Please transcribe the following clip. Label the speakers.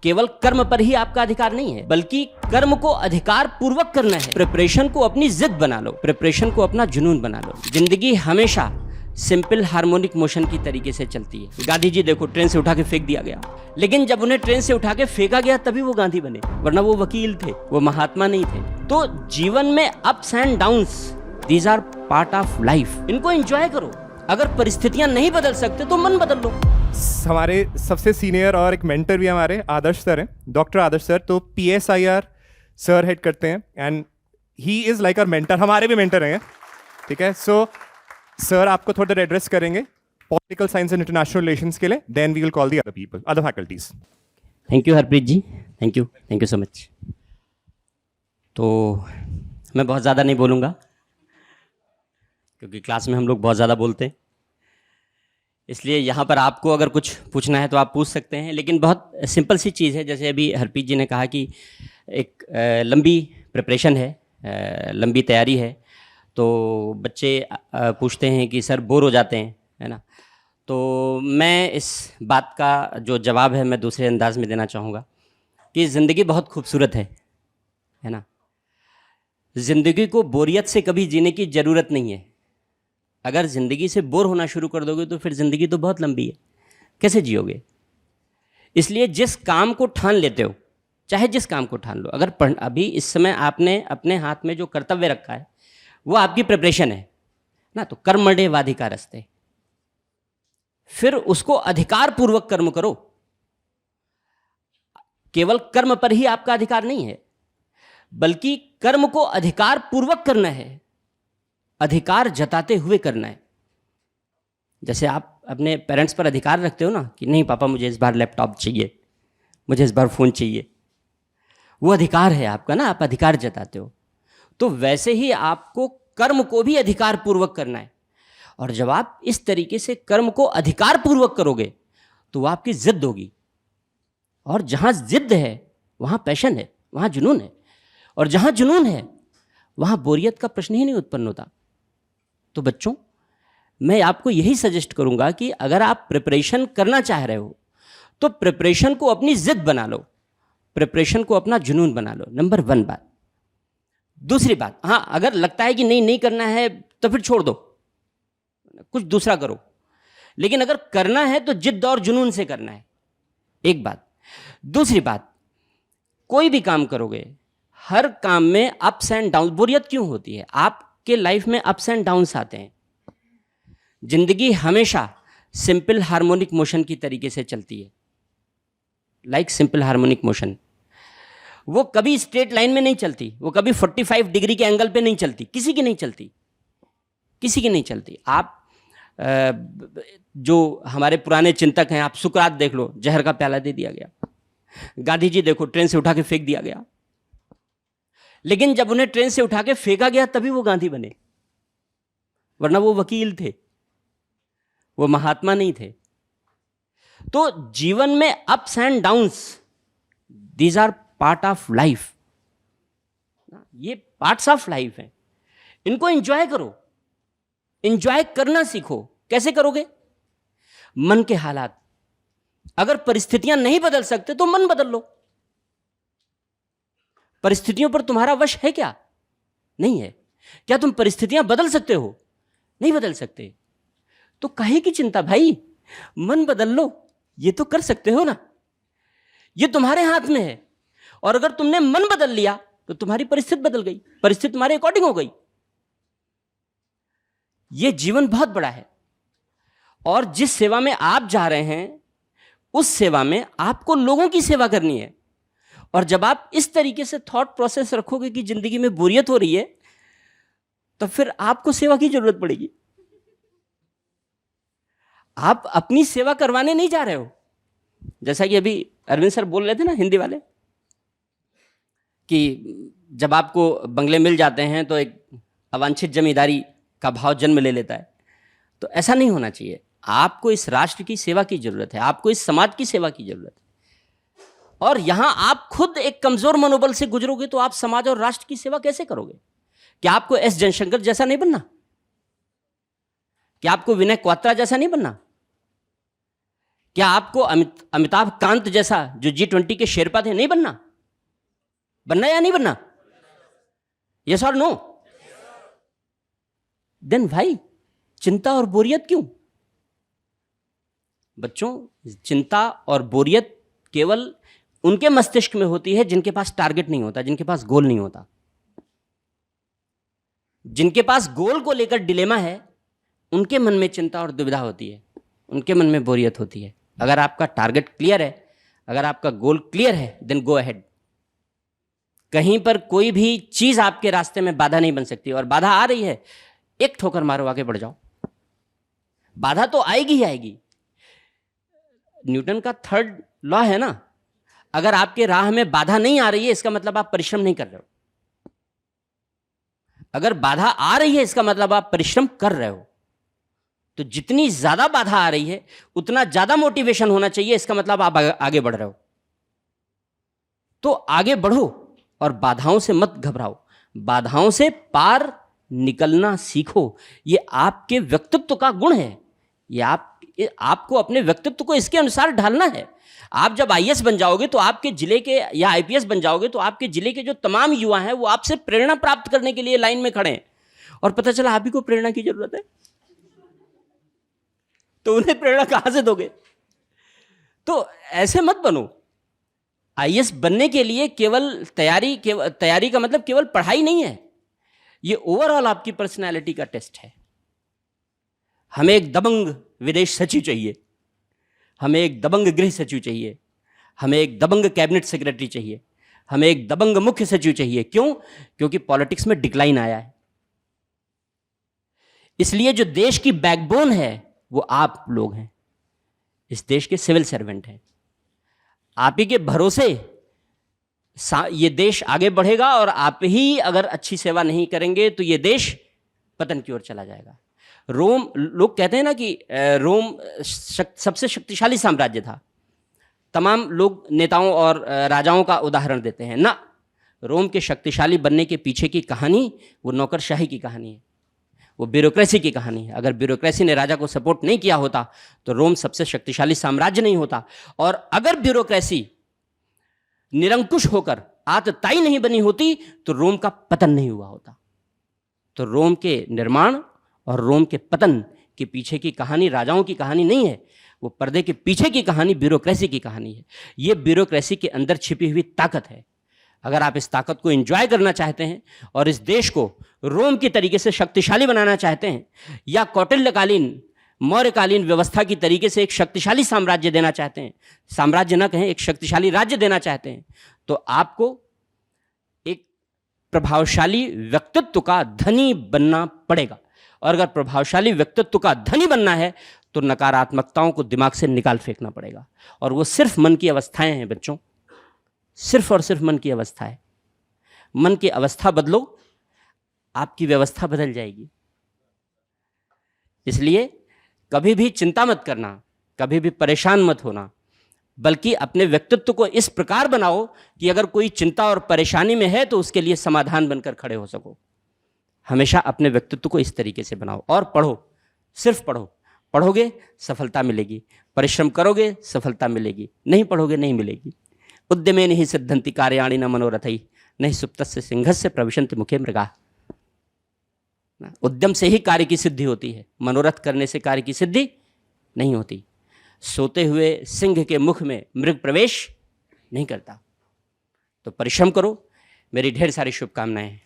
Speaker 1: केवल कर्म पर ही आपका अधिकार नहीं है, बल्कि कर्म को अधिकार पूर्वक करना है। प्रिपरेशन को अपनी जिद बना लो, प्रिपरेशन को अपना जुनून बना लो। जिंदगी हमेशा सिंपल हार्मोनिक मोशन की तरीके से चलती है। गांधी जी देखो, ट्रेन से उठा के फेंक दिया गया, लेकिन जब उन्हें ट्रेन से उठा के फेंका गया तभी वो गांधी बने, वरना वो वकील थे, वो महात्मा नहीं थे। तो जीवन में ups and downs, these are part of life. इनको एंजॉय करो। अगर परिस्थितियां नहीं बदल सकते तो मन बदल लो।
Speaker 2: हमारे सबसे सीनियर और एक मेंटर भी हमारे आदर्श सर हैं, डॉक्टर आदर्श सर। तो PSIR सर हेड करते हैं and he is like our mentor, हमारे भी मेंटर हैं, ठीक है। सो सर आपको थोड़ा देर एड्रेस करेंगे political science and international relations के लिए, then we will call the other people, other faculties.
Speaker 1: Thank you Harpreet ji, thank you so much. तो मैं बहुत ज़्यादा नहीं बोलूँगा क्योंकि क्लास में हम लोग बहुत ज़्यादा बोलते हैं, इसलिए यहाँ पर आपको अगर कुछ पूछना है तो आप पूछ सकते हैं। लेकिन बहुत सिंपल सी चीज़ है, जैसे अभी हरप्रीत जी ने कहा कि एक लंबी प्रिपरेशन है, लंबी तैयारी है। तो बच्चे पूछते हैं कि सर बोर हो जाते हैं, है ना। तो मैं इस बात का जो जवाब है मैं दूसरे अंदाज में देना चाहूँगा कि ज़िंदगी बहुत खूबसूरत है ना। ज़िंदगी को बोरियत से कभी जीने की ज़रूरत नहीं है। अगर ज़िंदगी से बोर होना शुरू कर दोगे तो फिर ज़िंदगी तो बहुत लंबी है, कैसे जियोगे। इसलिए जिस काम को ठान लेते हो, चाहे जिस काम को ठान लो, अगर अभी इस समय आपने अपने हाथ में जो कर्तव्य रखा है वो आपकी प्रिपरेशन है ना, तो कर्मण्येवाधिकारस्ते, फिर उसको अधिकार पूर्वक कर्म करो। केवल कर्म पर ही आपका अधिकार नहीं है, बल्कि कर्म को अधिकार पूर्वक करना है, अधिकार जताते हुए करना है। जैसे आप अपने पेरेंट्स पर अधिकार रखते हो ना कि नहीं पापा मुझे इस बार लैपटॉप चाहिए, मुझे इस बार फ़ोन चाहिए, वो अधिकार है आपका ना, आप अधिकार जताते हो। तो वैसे ही आपको कर्म को भी अधिकार पूर्वक करना है। और जब आप इस तरीके से कर्म को अधिकार पूर्वक करोगे तो वो आपकी जिद होगी, और जहाँ जिद है वहाँ पैशन है, वहाँ जुनून है, और जहाँ जुनून है वहाँ बोरियत का प्रश्न ही नहीं उत्पन्न होता। तो बच्चों, मैं आपको यही सजेस्ट करूँगा कि अगर आप प्रिपरेशन करना चाह रहे हो तो प्रिपरेशन को अपनी जिद बना लो, प्रिपरेशन को अपना जुनून बना लो, नंबर 1 बात। दूसरी बात, हाँ अगर लगता है कि नहीं करना है तो फिर छोड़ दो, कुछ दूसरा करो। लेकिन अगर करना है तो जिद और जुनून से करना है, एक बात। दूसरी बात, कोई भी काम करोगे, हर काम में अप्स एंड डाउन, बोरियत क्यों होती है? आपके लाइफ में अप्स एंड डाउन्स आते हैं। जिंदगी हमेशा सिंपल हार्मोनिक मोशन की तरीके से चलती है, लाइक सिंपल हार्मोनिक मोशन। वो कभी स्ट्रेट लाइन में नहीं चलती, वो कभी 45 डिग्री के एंगल पे नहीं चलती, किसी की नहीं चलती, किसी की नहीं चलती। आप जो हमारे पुराने चिंतक हैं, आप सुकरात देख लो, जहर का प्याला दे दिया गया। गांधी जी देखो, ट्रेन से उठा के फेंक दिया गया, लेकिन जब उन्हें ट्रेन से उठा के फेंका गया तभी वो गांधी बने, वरना वो वकील थे, वो महात्मा नहीं थे। तो जीवन में ups and downs, these are part of life. ये पार्ट्स ऑफ लाइफ हैं, इनको एंजॉय करो, एंजॉय करना सीखो। कैसे करोगे? मन के हालात। अगर परिस्थितियां नहीं बदल सकते तो मन बदल लो। परिस्थितियों पर तुम्हारा वश है क्या? नहीं है। क्या तुम परिस्थितियां बदल सकते हो? नहीं बदल सकते। तो काहे की चिंता भाई, मन बदल लो, ये तो कर सकते हो ना, ये तुम्हारे हाथ में है। और अगर तुमने मन बदल लिया तो तुम्हारी परिस्थिति बदल गई, परिस्थिति तुम्हारे अकॉर्डिंग हो गई। ये जीवन बहुत बड़ा है, और जिस सेवा में आप जा रहे हैं उस सेवा में आपको लोगों की सेवा करनी है। और जब आप इस तरीके से थॉट प्रोसेस रखोगे कि जिंदगी में बोरियत हो रही है, तो फिर आपको सेवा की जरूरत पड़ेगी। आप अपनी सेवा करवाने नहीं जा रहे हो। जैसा कि अभी अरविंद सर बोल रहे थे ना, हिंदी वाले, कि जब आपको बंगले मिल जाते हैं तो एक अवांछित जमींदारी का भाव जन्म ले लेता है। तो ऐसा नहीं होना चाहिए। आपको इस राष्ट्र की सेवा की जरूरत है, आपको इस समाज की सेवा की जरूरत है। और यहां आप खुद एक कमजोर मनोबल से गुजरोगे तो आप समाज और राष्ट्र की सेवा कैसे करोगे? क्या आपको एस जयशंकर जैसा नहीं बनना? क्या आपको विनय क्वात्रा जैसा नहीं बनना? क्या आपको अमिताभ कांत जैसा जो G20 के शेरपा थे नहीं बनना? बनना या नहीं बनना? यस और नो? देन भाई चिंता और बोरियत क्यों? बच्चों, चिंता और बोरियत केवल उनके मस्तिष्क में होती है जिनके पास टारगेट नहीं होता, जिनके पास गोल नहीं होता। जिनके पास गोल को लेकर डिलेमा है, उनके मन में चिंता और दुविधा होती है, उनके मन में बोरियत होती है। अगर आपका टारगेट क्लियर है, अगर आपका गोल क्लियर है, देन गो अहेड। कहीं पर कोई भी चीज आपके रास्ते में बाधा नहीं बन सकती। और बाधा आ रही है, एक ठोकर मारो, आगे बढ़ जाओ। बाधा तो आएगी ही आएगी। न्यूटन का थर्ड लॉ है ना, अगर आपके राह में बाधा नहीं आ रही है, इसका मतलब आप परिश्रम नहीं कर रहे हो। अगर बाधा आ रही है, इसका मतलब आप परिश्रम कर रहे हो। तो जितनी ज्यादा बाधा आ रही है, उतना ज्यादा मोटिवेशन होना चाहिए, इसका मतलब आप आगे बढ़ रहे हो। तो आगे बढ़ो और बाधाओं से मत घबराओ, बाधाओं से पार निकलना सीखो। ये आपके व्यक्तित्व का गुण है। ये आपको अपने व्यक्तित्व को इसके अनुसार ढालना है। आप जब आईएएस बन जाओगे तो आपके जिले के, या आईपीएस बन जाओगे तो आपके जिले के जो तमाम युवा हैं वो आपसे प्रेरणा प्राप्त करने के लिए लाइन में खड़े हैं, और पता चला आप ही को प्रेरणा की जरूरत है, तो उन्हें प्रेरणा कहां से दोगे? तो ऐसे मत बनो। आईएएस बनने के लिए केवल तैयारी का मतलब केवल पढ़ाई नहीं है, ये ओवरऑल आपकी पर्सनैलिटी का टेस्ट है। हमें एक दबंग विदेश सचिव चाहिए, हमें एक दबंग गृह सचिव चाहिए, हमें एक दबंग कैबिनेट सेक्रेटरी चाहिए, हमें एक दबंग मुख्य सचिव चाहिए। क्यों? क्योंकि पॉलिटिक्स में डिक्लाइन आया है। इसलिए जो देश की बैकबोन है वो आप लोग हैं, इस देश के सिविल सर्वेंट हैं। आप ही के भरोसे ये देश आगे बढ़ेगा, और आप ही अगर अच्छी सेवा नहीं करेंगे तो ये देश पतन की ओर चला जाएगा। रोम, लोग कहते हैं ना कि रोम सबसे शक्तिशाली साम्राज्य था। तमाम लोग नेताओं और राजाओं का उदाहरण देते हैं ना, रोम के शक्तिशाली बनने के पीछे की कहानी वो नौकरशाही की कहानी है, वो ब्यूरोक्रेसी की कहानी है। अगर ब्यूरोक्रेसी ने राजा को सपोर्ट नहीं किया होता तो रोम सबसे शक्तिशाली साम्राज्य नहीं होता। और अगर ब्यूरोक्रेसी निरंकुश होकर आतताई नहीं बनी होती तो रोम का पतन नहीं हुआ होता। तो रोम के निर्माण और रोम के पतन के पीछे की कहानी राजाओं की कहानी नहीं है, वो पर्दे के पीछे की कहानी ब्यूरोक्रेसी की कहानी है। ये ब्यूरोक्रेसी के अंदर छिपी हुई ताकत है। अगर आप इस ताकत को एंजॉय करना चाहते हैं और इस देश को रोम की तरीके से शक्तिशाली बनाना चाहते हैं, या कौटिल्यकालीन मौर्यकालीन व्यवस्था की तरीके से एक शक्तिशाली साम्राज्य देना चाहते हैं, साम्राज्य ना कहें, एक शक्तिशाली राज्य देना चाहते हैं, तो आपको एक प्रभावशाली व्यक्तित्व का धनी बनना पड़ेगा। और अगर प्रभावशाली व्यक्तित्व का धनी बनना है तो नकारात्मकताओं को दिमाग से निकाल फेंकना पड़ेगा। और वो सिर्फ मन की अवस्थाएं हैं बच्चों, सिर्फ और सिर्फ मन की अवस्था है। मन की अवस्था बदलो, आपकी व्यवस्था बदल जाएगी। इसलिए कभी भी चिंता मत करना, कभी भी परेशान मत होना, बल्कि अपने व्यक्तित्व को इस प्रकार बनाओ कि अगर कोई चिंता और परेशानी में है तो उसके लिए समाधान बनकर खड़े हो सको। हमेशा अपने व्यक्तित्व को इस तरीके से बनाओ। और पढ़ो, सिर्फ पढ़ो। पढ़ोगे सफलता मिलेगी, परिश्रम करोगे सफलता मिलेगी, नहीं पढ़ोगे नहीं मिलेगी। उद्यमे नहीं सिद्धंति कार्याणि न मनोरथै नहीं सुप्तस्य सिंहस्य प्रविशन्ति मुखे मृगाः। उद्यम से ही कार्य की सिद्धि होती है, मनोरथ करने से कार्य की सिद्धि नहीं होती। सोते हुए सिंह के मुख में मृग प्रवेश नहीं करता। तो परिश्रम करो। मेरी ढेर सारी शुभकामनाएं हैं।